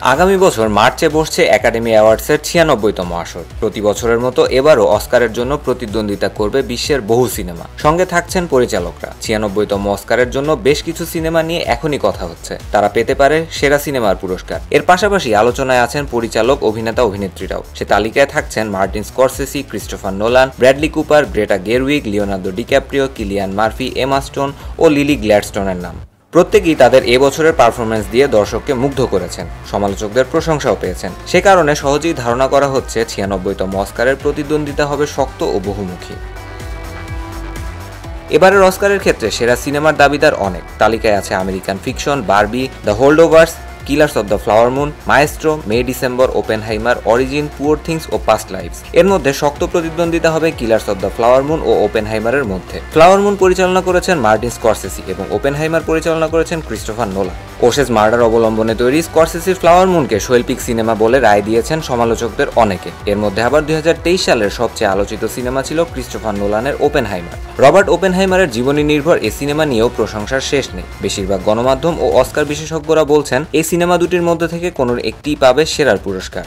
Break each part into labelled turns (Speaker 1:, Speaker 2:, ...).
Speaker 1: আগামী বছর মার্চে বসছে একাডেমি অ্যাওয়ার্ডসের ৯৬তম আসর। প্রতি বছরের মতো এবারও অস্কারের জন্য প্রতিদ্বন্দ্বিতা করবে বিশ্বের বহু সিনেমা। সঙ্গে থাকছেন পরিচালকরা। ৯৬তম অস্কারের জন্য বেশ কিছু সিনেমা নিয়ে এখনই কথা হচ্ছে। তারা পেতে পারে সেরা সিনেমার পুরস্কার। এর পাশাপাশি আলোচনায় আছেন পরিচালক, অভিনেতা, অভিনেত্রীরাও। সে তালিকায় থাকছেন Martin Scorsese, Christopher Nolan, Bradley Cooper, Greta Gerwig, Leonardo DiCaprio, Cillian Murphy, Emma Stone ও লিলি গ্ল্যাডস্টোনের নাম। প্রত্যেকেই তাদের এবছরের পারফরমেন্স দিয়ে দর্শককে মুগ্ধ করেছেন, সমালোচকদের প্রশংসাও পেয়েছেন। সে কারণে সহজেই ধারণা করা হচ্ছে ৯৬তম অস্কারের প্রতিদ্বন্দ্বিতা হবে শক্ত ও বহুমুখী। এবারের অস্কারের ক্ষেত্রে সেরা সিনেমার দাবিদার অনেক। তালিকায় আছে American Fiction, Barbie, the Holdovers, Killers of the Flower Moon, Maestro, May December, Oppenheimer, Origin, Poor Things ও পাস্ট লাইভস। এর মধ্যে শক্ত প্রতিদ্বন্দ্বিতা হবে Killers of the Flower Moon ও ওপেনহাইমারের মধ্যে। ফ্লাওয়ার মুন পরিচালনা করেছেন মার্টিন স্করসেসি এবং ওপেনহাইমার পরিচালনা করেছেন ক্রিস্টোফার নোলান। ওশেস মার্ডার অবলম্বনে তৈরি স্করসেসির ফ্লাওয়ার মুনকে শৈল্পিক সিনেমা বলে রায় দিয়েছেন সমালোচকদের অনেকে। এর মধ্যে আবার ২০২৩ সালের সবচেয়ে আলোচিত সিনেমা ছিল ক্রিস্টোফার নোলানের ওপেনহাইমার। রবার্ট ওপেনহাইমারের জীবনী নির্ভর এই সিনেমা নিয়েও প্রশংসার শেষ নেই। বেশিরভাগ গণমাধ্যম ও অস্কার বিশেষজ্ঞরা বলছেন এই সিনেমা দুটির মধ্যে থেকে কোনো একটিই পাবে সেরার পুরস্কার।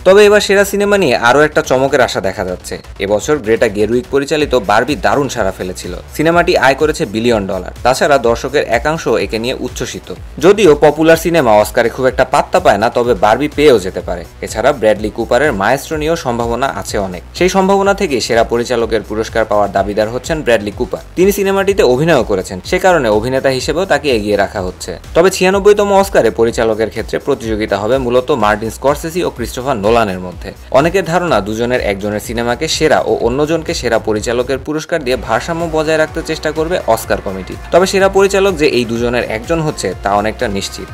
Speaker 1: তবে এবার সেরা সিনেমা নিয়ে আরও একটা চমকের আশা দেখা যাচ্ছে। এবছর গ্রেটা গেরউইগ পরিচালিত বারবি দারুণ সাড়া ফেলেছিল। সিনেমাটি আয় করেছে $1 বিলিয়ন। তাছাড়া দর্শকের একাংশ একে নিয়ে উচ্ছ্বসিত। যদিও পপুলার সিনেমা অস্কারে খুব একটা পাত্তা পায় না, তবে বারবি পেয়েও যেতে পারে। এছাড়া ব্র্যাডলি কুপারের মায়েস্ট্রো নিয়েও সম্ভাবনা আছে অনেক। সেই সম্ভাবনা থেকে সেরা পরিচালকের পুরস্কার পাওয়ার দাবিদার হচ্ছেন ব্র্যাডলি কুপার। তিনি সিনেমাটিতে অভিনয়ও করেছেন, সে কারণে অভিনেতা হিসেবেও তাকে এগিয়ে রাখা হচ্ছে। তবে ৯৬তম অস্কারে পরিচালকের ক্ষেত্রে প্রতিযোগিতা হবে মূলত মার্টিন স্করসেসি ও ক্রিস্টোফার নোলানের মধ্যে। অনেকের ধারণা দুজনের একজনের সিনেমাকে সেরা ও অন্যজনকে সেরা পরিচালকের পুরস্কার দিয়ে ভারসাম্য বজায় রাখতে চেষ্টা করবে অস্কার কমিটি। তবে সেরা পরিচালক যে এই দুজনের একজন হচ্ছে তা অনেকটা নিশ্চিত।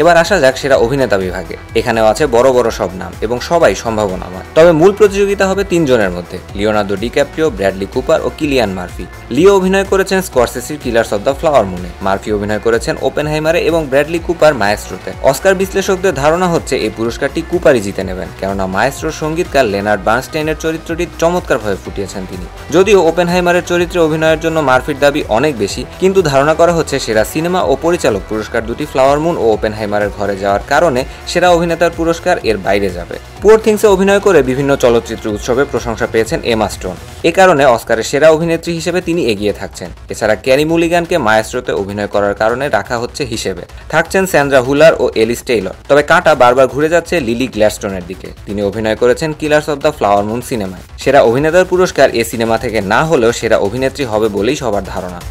Speaker 1: এবার আসা যাক সেরা অভিনেতা বিভাগে। এখানেও আছে বড় বড় সব নাম এবং সবাই সম্ভাবনাময়। তবে মূল প্রতিযোগিতা হবে তিনজনের মধ্যে, লিওনার্দো ডিক্যাপ্রিও, ব্র্যাডলি কুপার ও কিলিয়ান মার্ফি। লিও অভিনয় করেছেন স্করসেসির কিলার্স অফ দ্য ফ্লাওয়ার মুনে, মার্ফি অভিনয় করেছেন ওপেনহাইমারে এবং ব্র্যাডলি কুপার মায়েস্ট্রোতে। অস্কার বিশ্লেষকদের ধারণা হচ্ছে এই পুরস্কারটি কুপারই জিতে নেবেন, কেননা মায়েস্ট্রোর সঙ্গীতকার লেনার্ড বার্নস্টাইনের চরিত্রটি চমৎকারভাবে ফুটিয়েছেন তিনি। যদিও ওপেনহাইমারের চরিত্রে অভিনয়ের জন্য মার্ফির দাবি অনেক বেশি, কিন্তু ধারণা করা হচ্ছে সেরা সিনেমা ও পরিচালক পুরস্কার দুটি ফ্লাওয়ার মুন ও ওপেনহাইমারের ঘরে যাওয়ার কারণে সেরা অভিনেতার পুরস্কার এর বাইরে যাবে। পুয়ার থিংসে অভিনয় করে বিভিন্ন চলচ্চিত্র উৎসবে প্রশংসা পেয়েছেন এমা স্টোন। এ কারণে অস্কারের সেরা অভিনেত্রী হিসেবে তিনি এগিয়ে থাকছেন। এছাড়া ক্যারি মুলিগানকে মায়েস্ট্রোতে অভিনয় করার কারণে রাখা হচ্ছে হিসেবে। থাকছেন স্যান্ড্রা হুলার ও এলিস টেইলর। তবে কাঁটা বারবার ঘুরে যাচ্ছে লিলি গ্ল্যাডস্টোনের দিকে। তিনি অভিনয় করেছেন killers of the Flower moon সিনেমায়। সেরা অভিনেতার পুরস্কার এ সিনেমা থেকে না হলেও সেরা অভিনেত্রী হবে বলেই সবার ধারণা।